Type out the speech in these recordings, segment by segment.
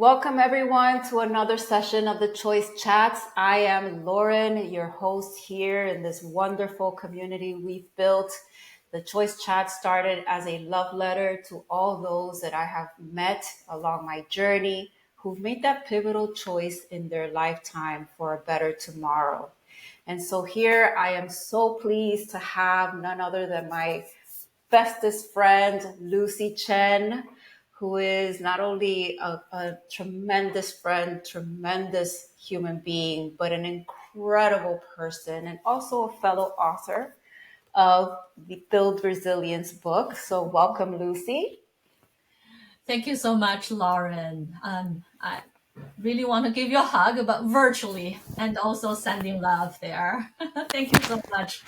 Welcome everyone to another session of the Choice Chats. I am Loren, your host here in this wonderful community we've built. The Choice Chat started as a love letter to all those that I have met along my journey who've made that pivotal choice in their lifetime for a better tomorrow. And so here I am so pleased to have none other than my bestest friend, Lucy Chen, who is not only a tremendous friend, tremendous human being, but an incredible person and also a fellow author of the Build Resilience book. So welcome, Lucy. Thank you so much, Lauren. I really want to give you a hug, but virtually, and also sending love there. Thank you so much.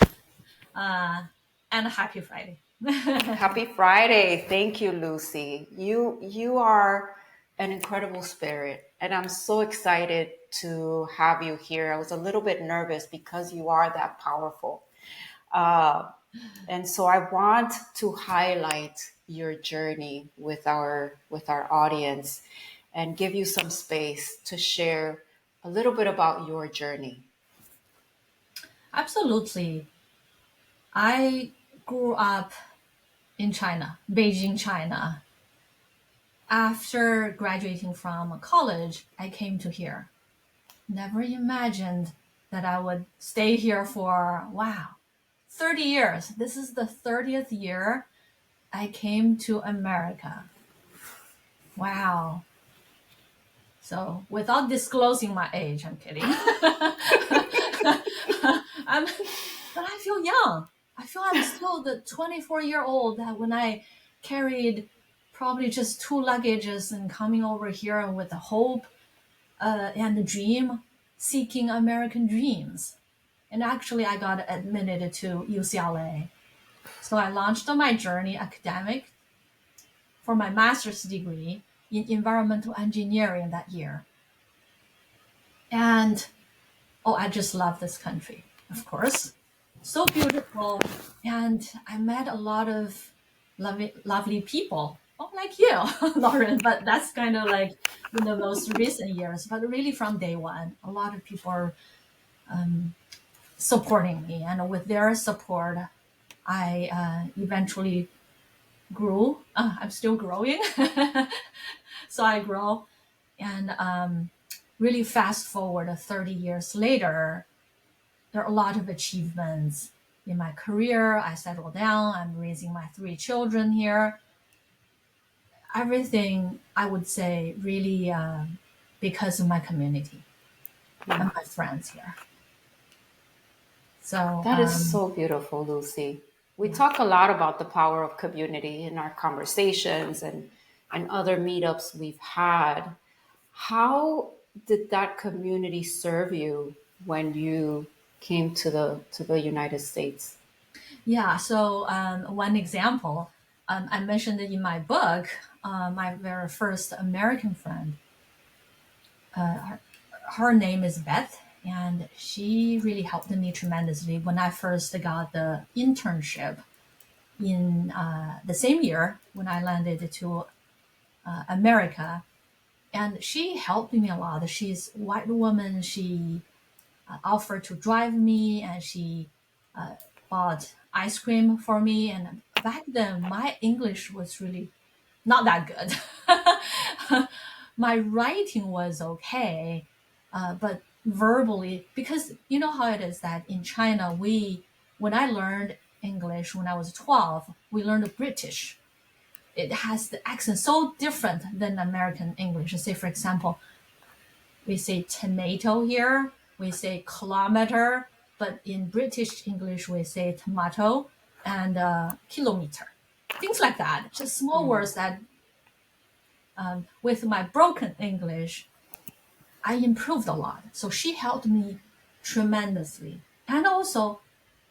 And happy Friday. Happy Friday. Thank you, Lucy. You are an incredible spirit, and I'm so excited to have you here. I was a little bit nervous because you are that powerful. And so I want to highlight your journey with our audience and give you some space to share a little bit about your journey. Absolutely. I grew up in China, Beijing, China. After graduating from college, I came to here. Never imagined that I would stay here for, wow, 30 years. This is the 30th year I came to America. Wow. So without disclosing my age, I'm kidding. I'm, but I feel young. I feel I'm still the 24-year-old that when I carried probably just two luggages and coming over here with the hope and the dream, seeking American dreams. And actually, I got admitted to UCLA. So I launched on my journey academic for my master's degree in environmental engineering that year. And I just love this country, of course. So beautiful. And I met a lot of lovely people. Oh, like you, Lauren, but that's kind of like in the most recent years. But really from day one, a lot of people are supporting me. And with their support, I eventually grew. I'm still growing. So I grow. And really fast forward 30 years later, there are a lot of achievements in my career. I settled down. I'm raising my three children here. Everything, I would say, really because of my community and my friends here. So, That is so beautiful, Lucy. We yeah. talk a lot about the power of community in our conversations and other meetups we've had. How did that community serve you when you came to the United States? Yeah. So, one example, I mentioned it in my book, my very first American friend. Her name is Beth, and she really helped me tremendously when I first got the internship in the same year when I landed to America. And she helped me a lot. She's a white woman. She offered to drive me, and she bought ice cream for me. And back then, my English was really not that good. My writing was okay, but verbally, because you know how it is that in China, when I learned English when I was 12, we learned British. It has the accent so different than American English. Say, for example, we say tomato here, we say kilometer, but in British English, we say tomato and kilometer. Things like that, just small words that with my broken English, I improved a lot. So she helped me tremendously. And also,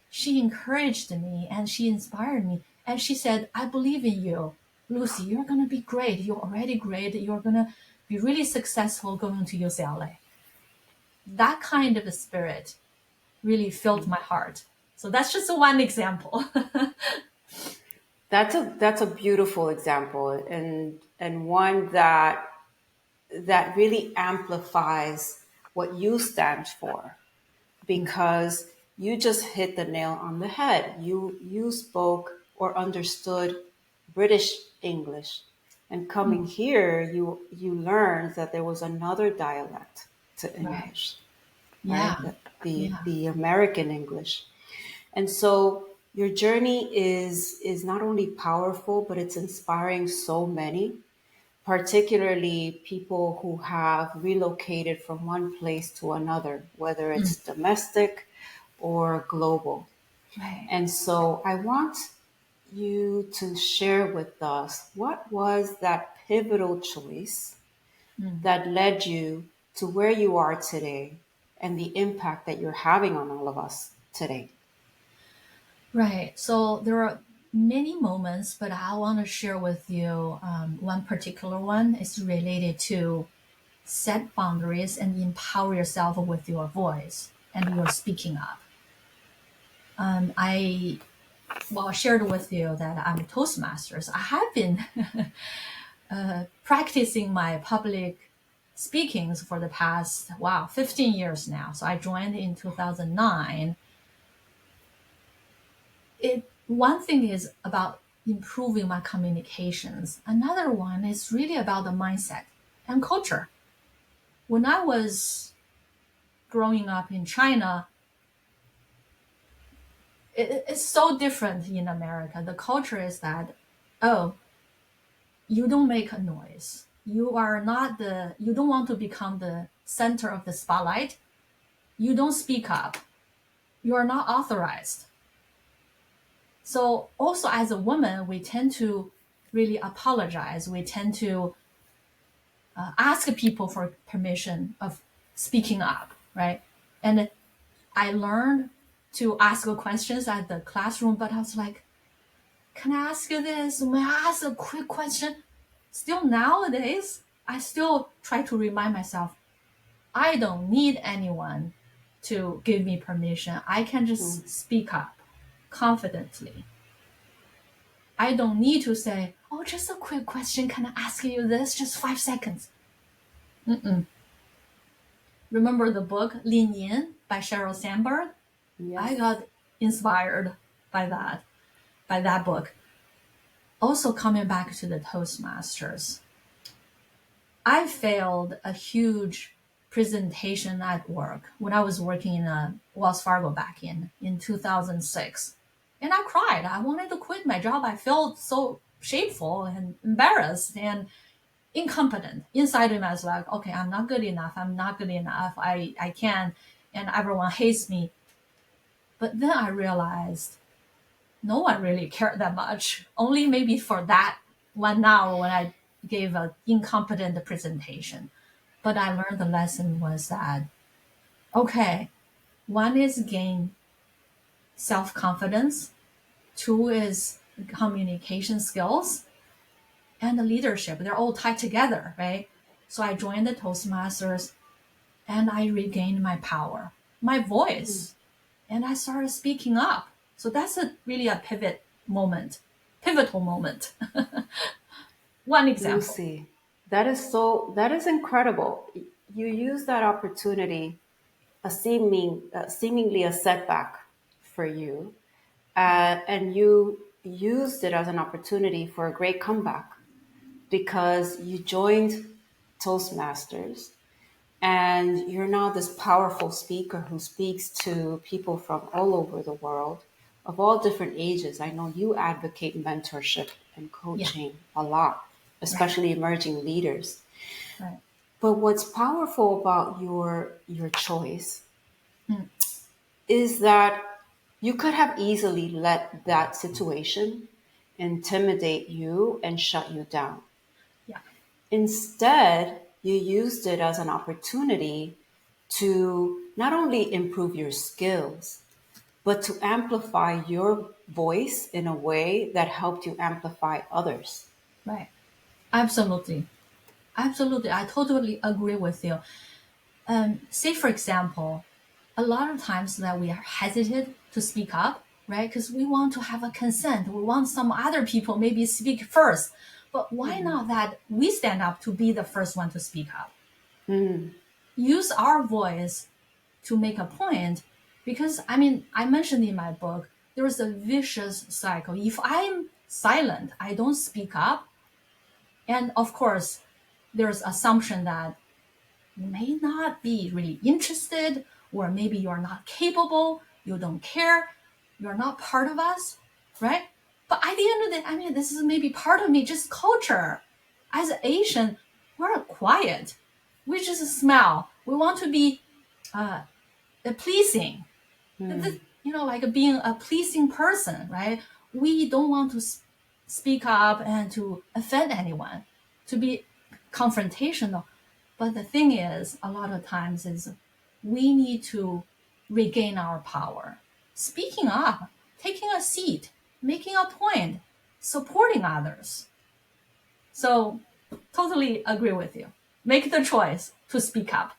she encouraged me and she inspired me. And she said, I believe in you, Lucy. You're going to be great. You're already great. You're going to be really successful going to UCLA. That kind of a spirit really filled my heart. So that's just one example. That's a beautiful example and one that that really amplifies what you stand for, because you just hit the nail on the head. You spoke or understood British English, and coming here, you learned that there was another dialect to Right. English, right? Yeah. Yeah. The American English. And so your journey is not only powerful, but it's inspiring so many, particularly people who have relocated from one place to another, whether Mm. it's domestic or global. Right. And so I want you to share with us, what was that pivotal choice Mm. that led you to where you are today and the impact that you're having on all of us today? Right. So there are many moments, but I want to share with you one particular one. It's related to set boundaries and empower yourself with your voice and your speaking up. I shared with you that I'm a Toastmasters. I have been practicing my public speakings for the past 15 years now. So I joined in 2009. It one thing is about improving my communications. Another one is really about the mindset and culture. When I was growing up in China, it's so different in America. The culture is that, oh, you don't make a noise. You don't want to become the center of the spotlight. You don't speak up. You are not authorized. So also as a woman, we tend to really apologize. We tend to ask people for permission of speaking up, right? And I learned to ask questions at the classroom, but I was like, can I ask you this? May I ask a quick question? Still nowadays, I still try to remind myself, I don't need anyone to give me permission. I can Mm. just speak up confidently. I don't need to say, oh, just a quick question. Can I ask you this? Just 5 seconds. Mm-mm. Remember the book Lean In by Sheryl Sandberg? I Yes. got inspired by that book. Also coming back to the Toastmasters, I failed a huge presentation at work when I was working in a Wells Fargo back in 2006. And I cried. I wanted to quit my job. I felt so shameful and embarrassed and incompetent. Inside of me, I was like, okay, I'm not good enough. I'm not good enough. I can't. And everyone hates me. But then I realized no one really cared that much. Only maybe for that 1 hour when I gave an incompetent presentation. But I learned the lesson was that, okay, one is gain self confidence, two is communication skills, and the leadership. They're all tied together, right? So I joined the Toastmasters and I regained my power, my Mm. voice, and I started speaking up. So that's really a pivotal moment. One example. Lucy, that is incredible. You use that opportunity, seemingly a setback for you, and you used it as an opportunity for a great comeback, because you joined Toastmasters and you're now this powerful speaker who speaks to people from all over the world of all different ages. I know you advocate mentorship and Yeah, coaching a lot, right, especially emerging leaders. right. But what's powerful about your choice Mm, is that you could have easily let that situation intimidate you and shut you down. yeah, Instead, you used it as an opportunity to not only improve your skills, but to amplify your voice in a way that helped you amplify others. right. Absolutely. Absolutely. I totally agree with you. Say, for example, a lot of times that we are hesitant to speak up, right? Because we want to have a consent. We want some other people maybe speak first. But why not that we stand up to be the first one to speak up? Use our voice to make a point. Because, I mean, I mentioned in my book, there is a vicious cycle. If I'm silent, I don't speak up. And of course, there's assumption that you may not be really interested, or maybe you're not capable, you don't care, you're not part of us, right? But at the end of the day, I mean, this is maybe part of me, just culture. As an Asian, we're quiet. We just smile. We want to be pleasing. Like being a pleasing person, right? We don't want to speak up and to offend anyone, to be confrontational. But the thing is, a lot of times is we need to regain our power. Speaking up, taking a seat, making a point, supporting others. So totally agree with you. Make the choice to speak up.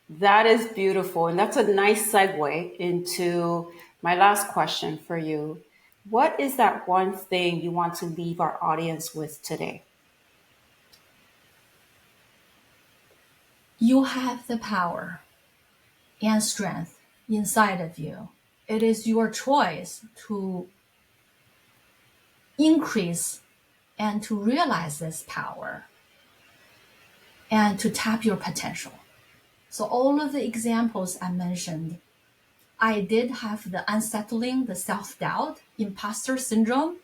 That is beautiful. And that's a nice segue into my last question for you. What is that one thing you want to leave our audience with today? You have the power and strength inside of you. It is your choice to increase and to realize this power and to tap your potential. So all of the examples I mentioned, I did have the unsettling, the self-doubt, imposter syndrome,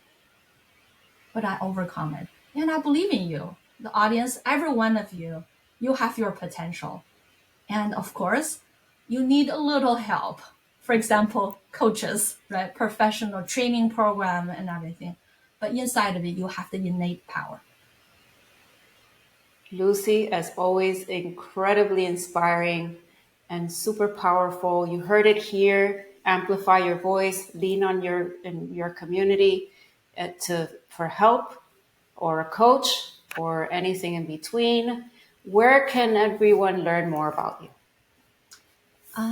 but I overcome it. And I believe in you, the audience, every one of you, you have your potential. And of course, you need a little help. For example, coaches, right? Professional training program and everything. But inside of it, you have the innate power. Lucy, as always, incredibly inspiring and super powerful. You heard it here. Amplify your voice, lean on your community for help or a coach or anything in between. Where can everyone learn more about you?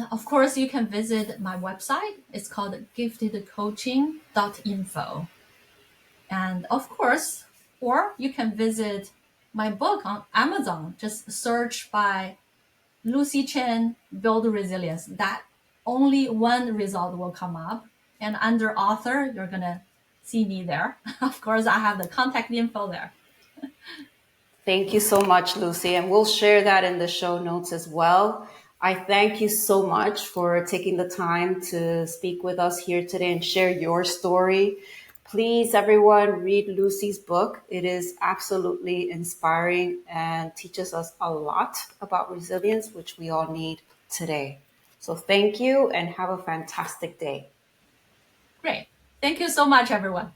Of course, you can visit my website. It's called giftedcoaching.info. And of course, or you can visit my book on Amazon. Just search by Lucy Chen, Build Resilience. That only one result will come up. And under author, you're going to see me there. Of course, I have the contact info there. Thank you so much, Lucy. And we'll share that in the show notes as well. I thank you so much for taking the time to speak with us here today and share your story. Please, everyone, read Lucy's book. It is absolutely inspiring and teaches us a lot about resilience, which we all need today. So thank you and have a fantastic day. Great. Thank you so much, everyone.